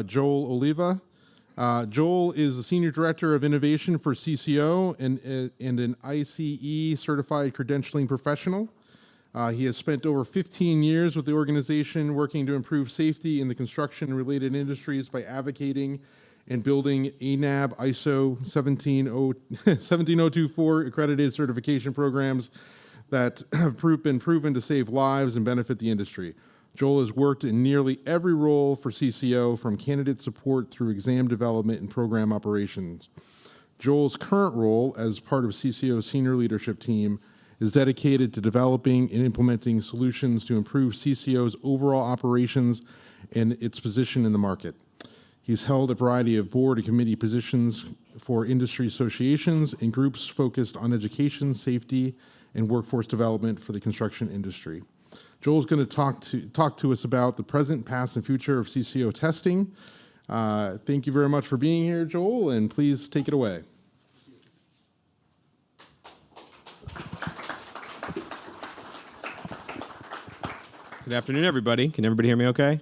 Joel Oliva. Joel is the Senior Director of Innovation for CCO and an ICE certified credentialing professional. He has spent over 15 years with the organization working to improve safety in the construction and related industries by advocating and building ANAB ISO 17024 accredited certification programs that have been proven to save lives and benefit the industry. Joel has worked in nearly every role for CCO, from candidate support through exam development and program operations. Joel's current role as part of CCO's senior leadership team is dedicated to developing and implementing solutions to improve CCO's overall operations and its position in the market. He's held a variety of board and committee positions for industry associations and groups focused on education, safety, and workforce development for the construction industry. Joel's going to talk to us about the present, past, and future of CCO testing. Thank you very much for being here, Joel, and please take it away. Good afternoon, everybody. Can everybody hear me okay?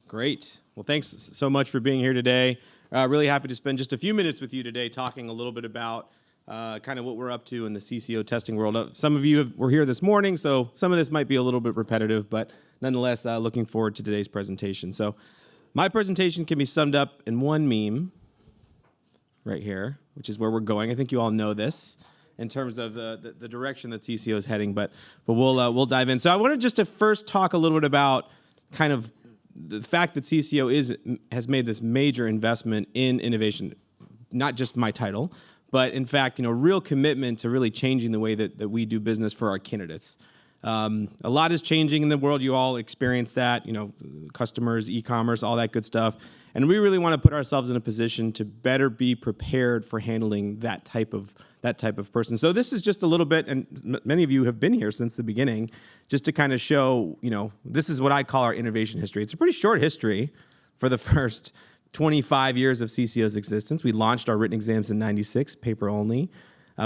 Great. Well, thanks so much for being here today. Really happy to spend just a few minutes with you today talking a little bit about kind of what we're up to in the CCO testing world. Some of you were here this morning, so some of this might be a little bit repetitive, but nonetheless, looking forward to today's presentation. So my presentation can be summed up in one meme right here, which is where we're going. I think you all know this in terms of the direction that CCO is heading, but we'll dive in. So I wanted just to first talk a little bit about kind of the fact that CCO has made this major investment in innovation, not just my title, but in fact, real commitment to really changing the way that we do business for our candidates. A lot is changing in the world. You all experience that, customers, e-commerce, all that good stuff. And we really want to put ourselves in a position to better be prepared for handling that type of person. So this is just a little bit, and many of you have been here since the beginning, just to kind of show, this is what I call our innovation history. It's a pretty short history for the first 25 years of CCO's existence. We launched our written exams in 96, paper only.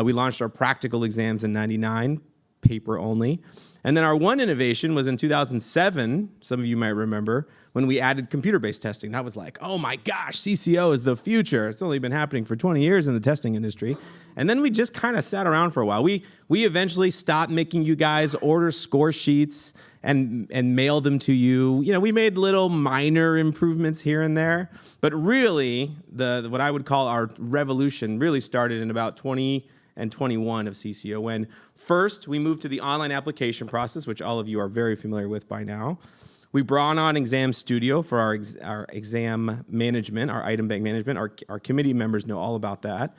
We launched our practical exams in 99, paper only. And then our one innovation was in 2007, some of you might remember, when we added computer-based testing. That was like, oh my gosh, CCO is the future. It's only been happening for 20 years in the testing industry. And then we just kind of sat around for a while. We eventually stopped making you guys order score sheets and mail them to you. We made little minor improvements here and there, but really what I would call our revolution really started in about 20 and 21 of CCO, when first we moved to the online application process, which all of you are very familiar with by now. We brought on Exam Studio for our exam management, our item bank management. Our committee members know all about that.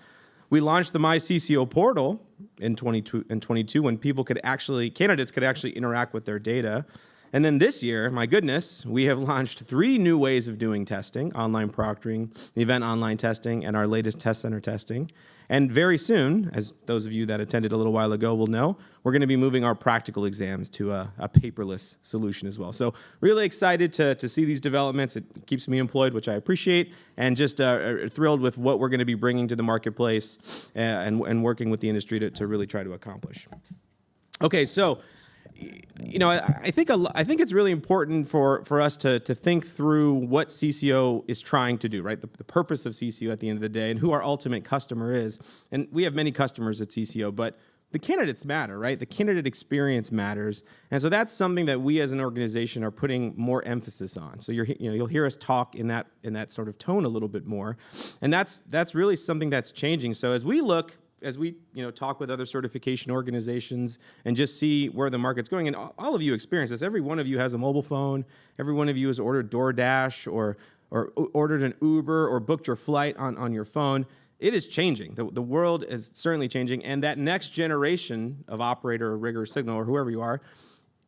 We launched the My CCO portal in 22 when candidates could actually interact with their data. And then this year, my goodness, we have launched 3 new ways of doing testing: online proctoring, event online testing, and our latest test center testing. And very soon, as those of you that attended a little while ago will know, we're going to be moving our practical exams to a paperless solution as well. So really excited to see these developments. It keeps me employed, which I appreciate, and just thrilled with what we're going to be bringing to the marketplace and working with the industry to really try to accomplish. Okay, so I think it's really important for us to think through what CCO is trying to do, right? The purpose of CCO at the end of the day, and who our ultimate customer is. And we have many customers at CCO, but the candidates matter, right? The candidate experience matters, and so that's something that we as an organization are putting more emphasis on. So you'll hear us talk in that sort of tone a little bit more, and that's really something that's changing. So as we talk with other certification organizations and just see where the market's going, and all of you experience this. Every one of you has a mobile phone. Every one of you has ordered DoorDash or ordered an Uber or booked your flight on your phone. It is changing. The world is certainly changing, and that next generation of operator or rigger or signal or whoever you are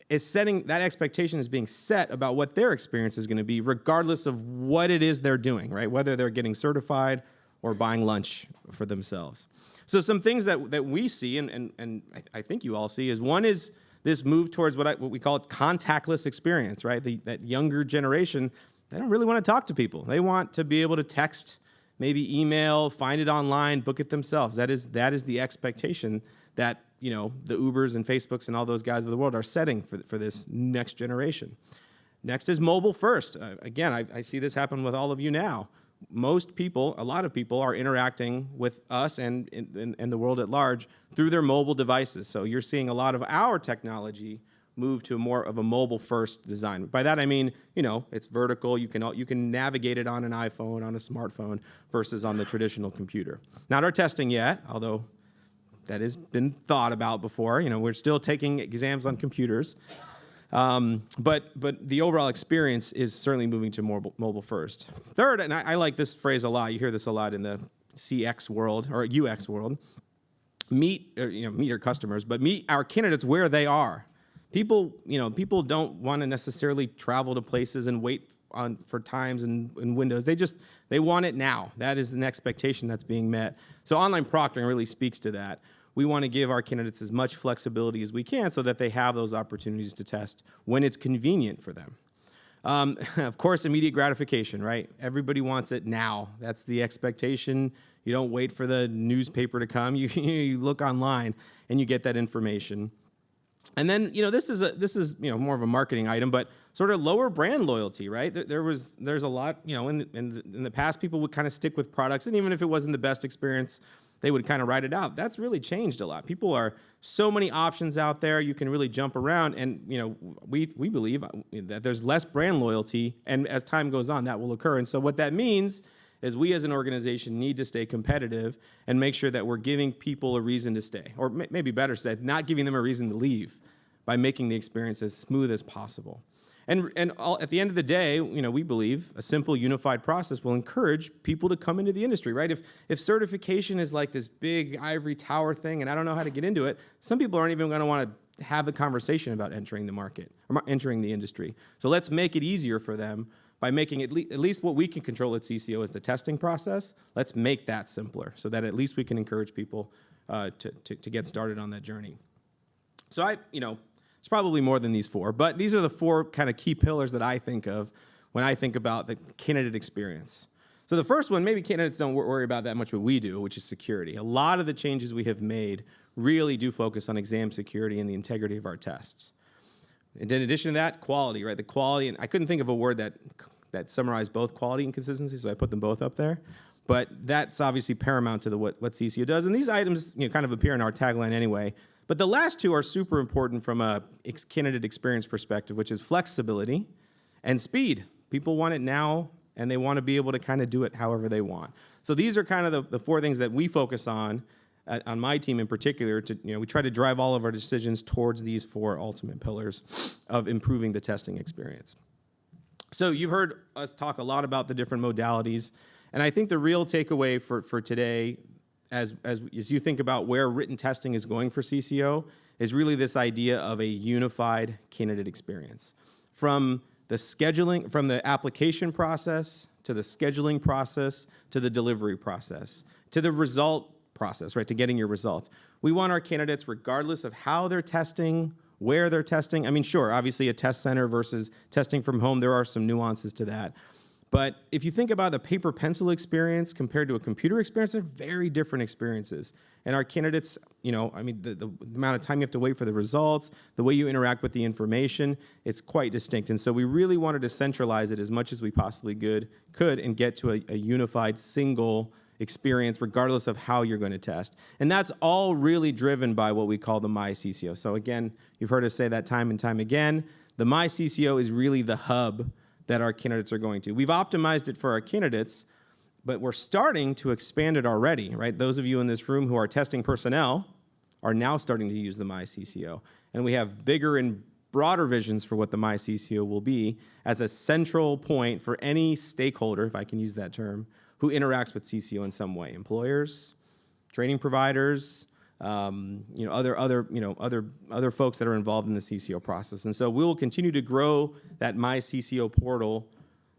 is setting, that expectation is being set about what their experience is going to be, regardless of what it is they're doing, right? Whether they're getting certified or buying lunch for themselves. So some things that we see, and I think you all see, is one is this move towards what we call contactless experience, right? That younger generation, they don't really want to talk to people. They want to be able to text, maybe email, find it online, book it themselves. That is the expectation that the Ubers and Facebooks and all those guys of the world are setting for this next generation. Next is mobile first. Again, I see this happen with all of you now. Most people, a lot of people, are interacting with us and in the world at large through their mobile devices. So you're seeing a lot of our technology move to more of a mobile-first design. By that I mean, it's vertical. You can navigate it on an iPhone, on a smartphone, versus on the traditional computer. Not our testing yet, although that has been thought about before. We're still taking exams on computers. But the overall experience is certainly moving to more mobile first. Third, and I like this phrase a lot. You hear this a lot in the CX world or UX world. Meet your customers, but meet our candidates where they are. People don't want to necessarily travel to places and wait for times and windows. They want it now. That is an expectation that's being met. So online proctoring really speaks to that. We want to give our candidates as much flexibility as we can so that they have those opportunities to test when it's convenient for them. Of course, immediate gratification, right? Everybody wants it now. That's the expectation. You don't wait for the newspaper to come. You look online and you get that information. And then, this is more of a marketing item, but sort of lower brand loyalty, right? There's a lot, in the past, people would kind of stick with products, and even if it wasn't the best experience, they would kind of write it out. That's really changed a lot. People are so many options out there. You can really jump around, and we believe that there's less brand loyalty, and as time goes on, that will occur. And so what that means is we as an organization need to stay competitive and make sure that we're giving people a reason to stay, or maybe better said, not giving them a reason to leave by making the experience as smooth as possible. And at the end of the day, we believe a simple, unified process will encourage people to come into the industry, right? If certification is like this big ivory tower thing, and I don't know how to get into it, some people aren't even going to want to have a conversation about entering the market or entering the industry. So let's make it easier for them by making at least what we can control at CCO is the testing process. Let's make that simpler so that at least we can encourage people to get started on that journey. So it's probably more than these four, but these are the four kind of key pillars that I think of when I think about the candidate experience. So the first one, maybe candidates don't worry about that much, but we do, which is security. A lot of the changes we have made really do focus on exam security and the integrity of our tests. And in addition to that, quality, right? The quality, and I couldn't think of a word that summarized both quality and consistency, so I put them both up there. But that's obviously paramount to what CCO does. And these items kind of appear in our tagline anyway. But the last two are super important from a candidate experience perspective, which is flexibility and speed. People want it now, and they want to be able to kind of do it however they want. So these are kind of the four things that we focus on my team in particular. We try to drive all of our decisions towards these four ultimate pillars of improving the testing experience. So you've heard us talk a lot about the different modalities, and I think the real takeaway for today, as you think about where written testing is going for CCO, is really this idea of a unified candidate experience. From the application process, to the scheduling process, to the delivery process, to the result process, right, to getting your results. We want our candidates, regardless of how they're testing, where they're testing. I mean, sure, obviously a test center versus testing from home, there are some nuances to that. But if you think about the paper pencil experience compared to a computer experience, they're very different experiences. And our candidates, the amount of time you have to wait for the results, the way you interact with the information, it's quite distinct. And so we really wanted to centralize it as much as we possibly could and get to a unified single experience regardless of how you're going to test. And that's all really driven by what we call the MyCCO. So again, you've heard us say that time and time again. The MyCCO is really the hub that our candidates are going to. We've optimized it for our candidates, but we're starting to expand it already, right? Those of you in this room who are testing personnel are now starting to use the MyCCO. And we have bigger and broader visions for what the MyCCO will be as a central point for any stakeholder, if I can use that term, who interacts with CCO in some way. Employers, training providers, other folks that are involved in the CCO process. And so we will continue to grow that MyCCO portal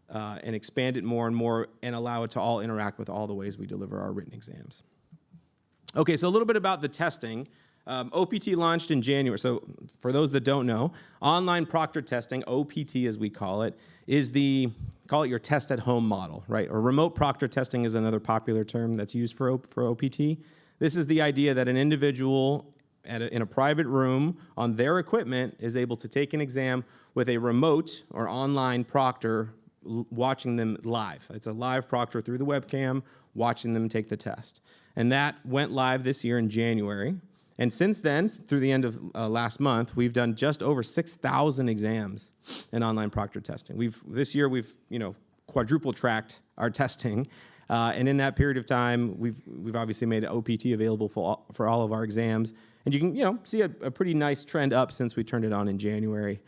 and expand it more and more and allow it to all interact with all the ways we deliver our written exams. Okay, so a little bit about the testing. OPT launched in January. So for those that don't know, online proctor testing, OPT as we call it, is call it your test at home model, right? Or remote proctor testing is another popular term that's used for OPT. This is the idea that an individual in a private room on their equipment is able to take an exam with a remote or online proctor watching them live. It's a live proctor through the webcam watching them take the test. And that went live this year in January. And since then, through the end of last month, we've done just over 6,000 exams in online proctor testing. This year we've quadruple tracked our testing, and in that period of time, we've obviously made OPT available for all of our exams. And you can see a pretty nice trend up since we turned it on in January,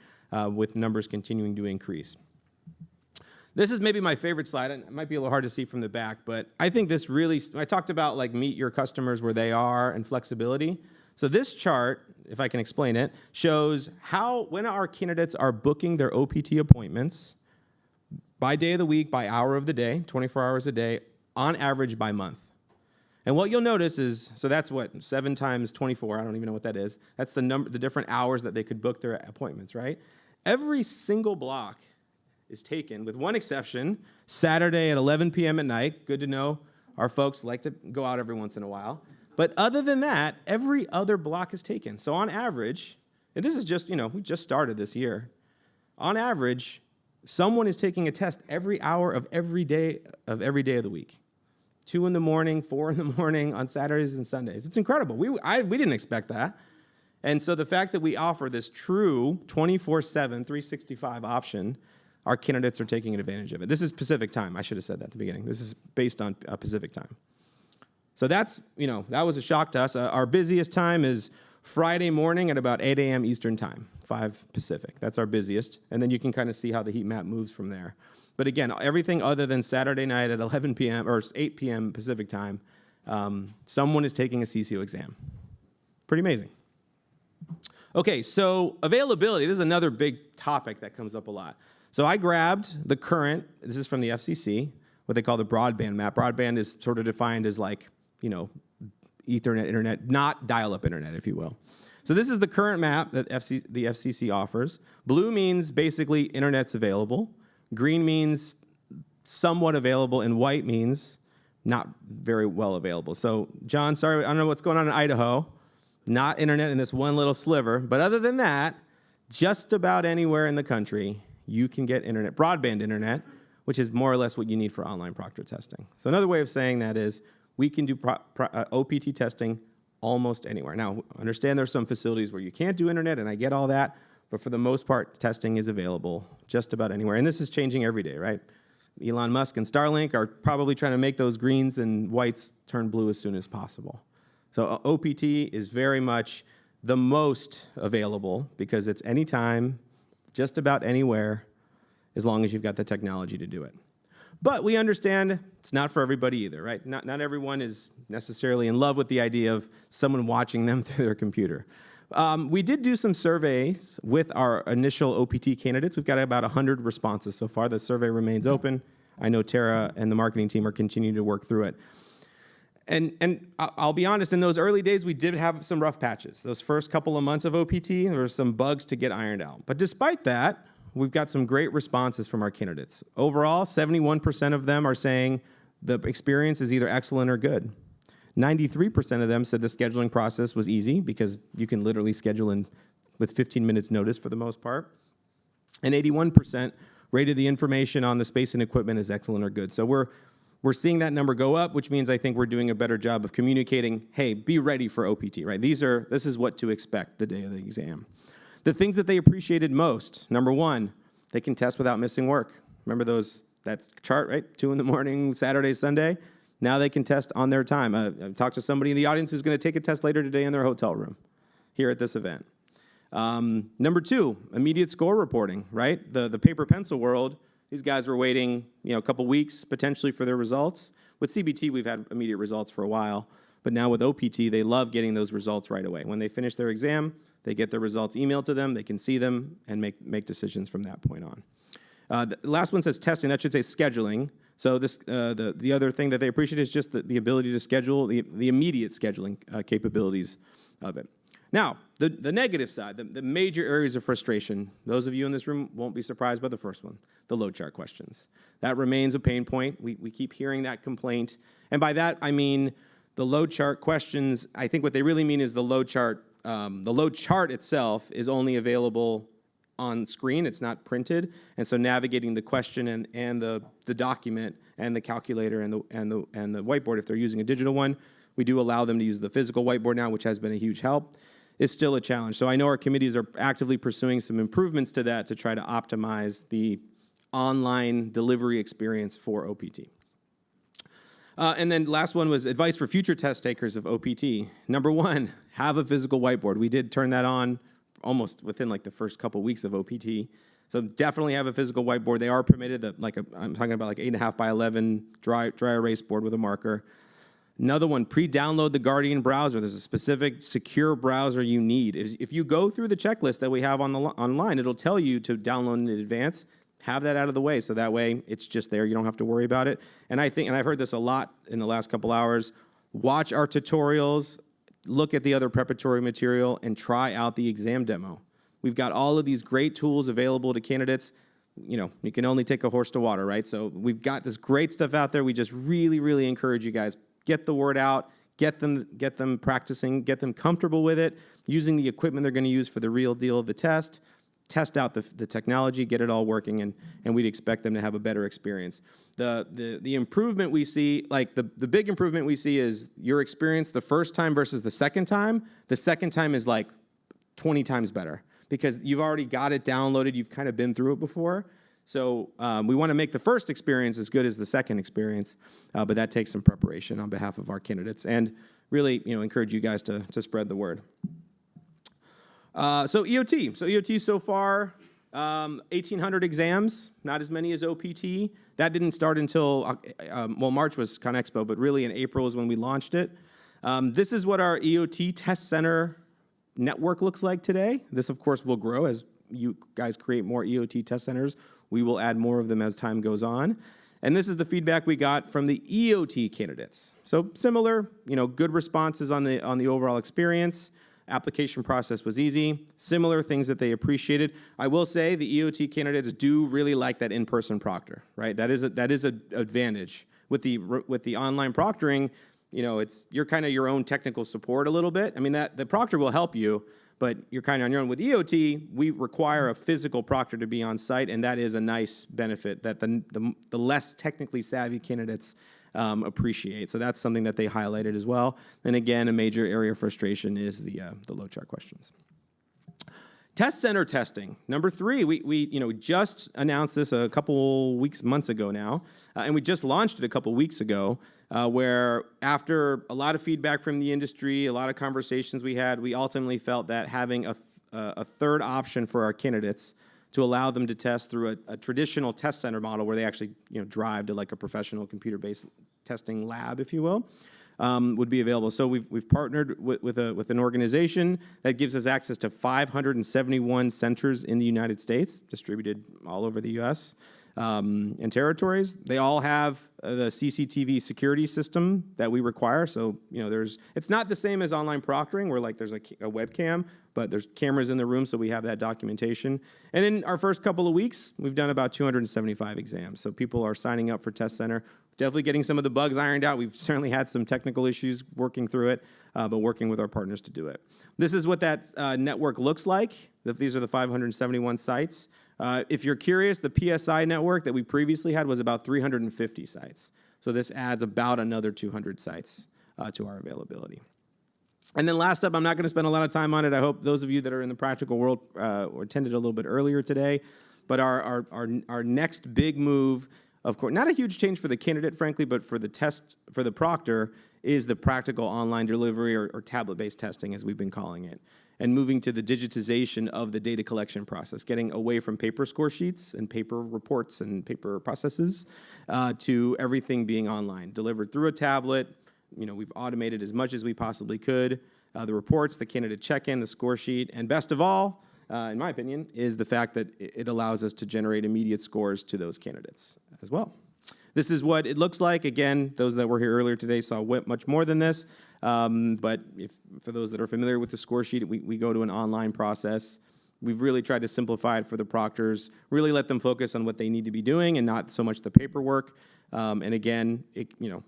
with numbers continuing to increase. This is maybe my favorite slide. It might be a little hard to see from the back, but I think this really, I talked about like meet your customers where they are and flexibility. So this chart, if I can explain it, shows when our candidates are booking their OPT appointments by day of the week, by hour of the day, 24 hours a day, on average by month. And what you'll notice is, so that's what, 7 times 24, I don't even know what that is. That's the different hours that they could book their appointments, right? Every single block is taken, with one exception, Saturday at 11 p.m. at night. Good to know. Our folks like to go out every once in a while. But other than that, every other block is taken. So on average, and this is just, we just started this year. On average, someone is taking a test every hour of every day of the week. 2 in the morning, 4 in the morning, on Saturdays and Sundays. It's incredible. We didn't expect that. And so the fact that we offer this true 24/7, 365 option, our candidates are taking advantage of it. This is Pacific time. I should have said that at the beginning. This is based on Pacific time. So that's, that was a shock to us. Our busiest time is Friday morning at about 8 a.m. Eastern time, 5 Pacific. That's our busiest. And then you can kind of see how the heat map moves from there. But again, everything other than Saturday night at 11 p.m. or 8 p.m. Pacific time, someone is taking a CCO exam. Pretty amazing. Okay, so availability. This is another big topic that comes up a lot. So I grabbed the current, this is from the FCC, what they call the broadband map. Broadband is sort of defined as like, Ethernet internet, not dial-up internet, if you will. So this is the current map that the FCC offers. Blue means basically internet's available. Green means somewhat available, and white means not very well available. So John, sorry, I don't know what's going on in Idaho. Not internet in this one little sliver. But other than that, just about anywhere in the country, you can get internet, broadband internet, which is more or less what you need for online proctor testing. So another way of saying that is we can do OPT testing almost anywhere. Now, understand there's some facilities where you can't do internet, and I get all that, but for the most part, testing is available just about anywhere. And this is changing every day, right? Elon Musk and Starlink are probably trying to make those greens and whites turn blue as soon as possible. So OPT is very much the most available because it's anytime, just about anywhere, as long as you've got the technology to do it. But we understand it's not for everybody either, right? Not everyone is necessarily in love with the idea of someone watching them through their computer. We did do some surveys with our initial OPT candidates. We've got about 100 responses so far. The survey remains open. I know Tara and the marketing team are continuing to work through it. And I'll be honest, in those early days, we did have some rough patches. Those first couple of months of OPT, there were some bugs to get ironed out. But despite that, we've got some great responses from our candidates. Overall, 71% of them are saying the experience is either excellent or good. 93% of them said the scheduling process was easy because you can literally schedule in with 15 minutes notice for the most part. And 81% rated the information on the space and equipment as excellent or good. So we're seeing that number go up, which means I think we're doing a better job of communicating, hey, be ready for OPT, right? This is what to expect the day of the exam. The things that they appreciated most, number one, they can test without missing work. Remember that chart, right? 2 in the morning, Saturday, Sunday. Now they can test on their time. I talked to somebody in the audience who's going to take a test later today in their hotel room here at this event. Number 2, immediate score reporting, right? The paper pencil world, these guys were waiting, a couple weeks potentially for their results. With CBT, we've had immediate results for a while, but now with OPT, they love getting those results right away. When they finish their exam, they get their results emailed to them, they can see them, and make decisions from that point on. The last one says testing, that should say scheduling. So this, the other thing that they appreciate is just the ability to schedule, the immediate scheduling capabilities of it. Now, the negative side, the major areas of frustration, those of you in this room won't be surprised by the first one, the load chart questions. That remains a pain point. We keep hearing that complaint. And by that, I mean the load chart questions, I think what they really mean is the load chart load chart itself is only available on screen. It's not printed, and so navigating the question and the document and the calculator and the whiteboard, if they're using a digital one, we do allow them to use the physical whiteboard now, which has been a huge help. It's still a challenge. So I know our committees are actively pursuing some improvements to that to try to optimize the online delivery experience for OPT. And then last one was advice for future test takers of OPT. Number one, have a physical whiteboard. We did turn that on almost within like the first couple weeks of OPT. So definitely have a physical whiteboard. They are permitted, I'm talking about like 8.5 by 11 dry erase board with a marker. Another one, pre-download the Guardian browser. There's a specific secure browser you need. If you go through the checklist that we have online, it'll tell you to download in advance. Have that out of the way, so that way it's just there. You don't have to worry about it. And I think, and I've heard this a lot in the last couple hours, watch our tutorials, look at the other preparatory material, and try out the exam demo. We've got all of these great tools available to candidates. You know, you can only take a horse to water, right? So we've got this great stuff out there. We just really, really encourage you guys, get the word out, get them practicing, get them comfortable with it, using the equipment they're going to use for the real deal of the test, test out the technology, get it all working, and we'd expect them to have a better experience. The improvement we see, like the big improvement we see is your experience the first time versus the second time. The second time is like 20 times better because you've already got it downloaded, you've kind of been through it before. So we want to make the first experience as good as the second experience, but that takes some preparation on behalf of our candidates, and really, encourage you guys to spread the word. So EOT so far, 1,800 exams, not as many as OPT. That didn't start until, March was ConExpo, but really in April is when we launched it. This is what our EOT test center network looks like today. This, of course, will grow as you guys create more EOT test centers. We will add more of them as time goes on. And this is the feedback we got from the EOT candidates. So similar, good responses on the overall experience. Application process was easy. Similar things that they appreciated. I will say the EOT candidates do really like that in-person proctor, right? That is an advantage. With the online proctoring, you're kind of your own technical support a little bit. I mean, the proctor will help you, but you're kind of on your own. With EOT, we require a physical proctor to be on site, and that is a nice benefit that the less technically savvy candidates appreciate. So that's something that they highlighted as well. And again, a major area of frustration is the load chart questions. Test center testing. Number 3, we just announced this a couple months ago now, and we just launched it a couple weeks ago, where after a lot of feedback from the industry, a lot of conversations we had, we ultimately felt that having a third option for our candidates to allow them to test through a traditional test center model where they actually drive to like a professional computer-based testing lab, if you will, would be available. So we've partnered with an organization that gives us access to 571 centers in the United States, distributed all over the U.S. And territories. They all have the CCTV security system that we require. So it's not the same as online proctoring where like there's a webcam, but there's cameras in the room, so we have that documentation. And in our first couple of weeks, we've done about 275 exams. So people are signing up for Test Center. Definitely getting some of the bugs ironed out. We've certainly had some technical issues working through it, but working with our partners to do it. This is what that network looks like. These are the 571 sites. If you're curious, the PSI network that we previously had was about 350 sites. So this adds about another 200 sites to our availability. And then last up, I'm not going to spend a lot of time on it. I hope those of you that are in the practical world attended a little bit earlier today. But our next big move, of course, not a huge change for the candidate, frankly, but for the proctor, is the practical online delivery or tablet-based testing, as we've been calling it, and moving to the digitization of the data collection process, getting away from paper score sheets and paper reports and paper processes to everything being online, delivered through a tablet. We've automated as much as we possibly could. The reports, the candidate check-in, the score sheet, and best of all, in my opinion, is the fact that it allows us to generate immediate scores to those candidates as well. This is what it looks like. Again, those that were here earlier today saw much more than this. But for those that are familiar with the score sheet, we go to an online process. We've really tried to simplify it for the proctors, really let them focus on what they need to be doing and not so much the paperwork. And again,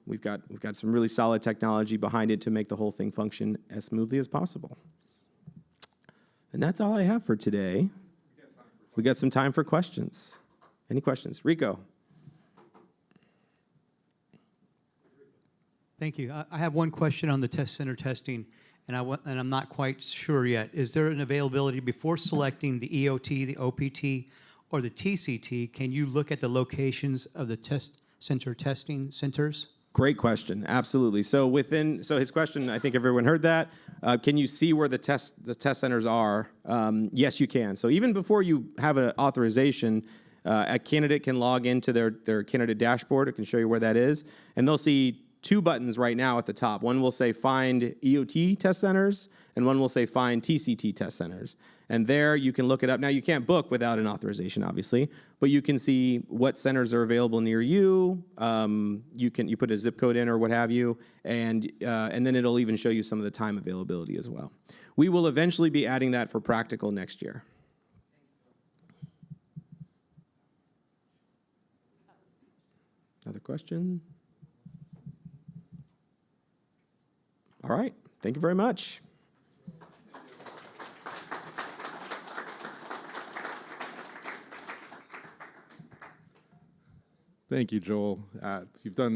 we've got some really solid technology behind it to make the whole thing function as smoothly as possible. And that's all I have for today. We got some time for questions. Any questions? Rico. Thank you. I have one question on the test center testing, and I'm not quite sure yet. Is there an availability before selecting the EOT, the OPT, or the TCT? Can you look at the locations of the test center testing centers? Great question. Absolutely. So his question, I think everyone heard that. Can you see where the test centers are? Yes, you can. So even before you have an authorization, a candidate can log into their candidate dashboard. It can show you where that is, and they'll see two buttons right now at the top. One will say Find EOT Test Centers, and one will say Find TCT Test Centers. And there you can look it up. Now, you can't book without an authorization, obviously, but you can see what centers are available near you. You put a zip code in or what have you, and then it'll even show you some of the time availability as well. We will eventually be adding that for practical next year. Another question? All right. Thank you very much. Thank you, Joel. You've done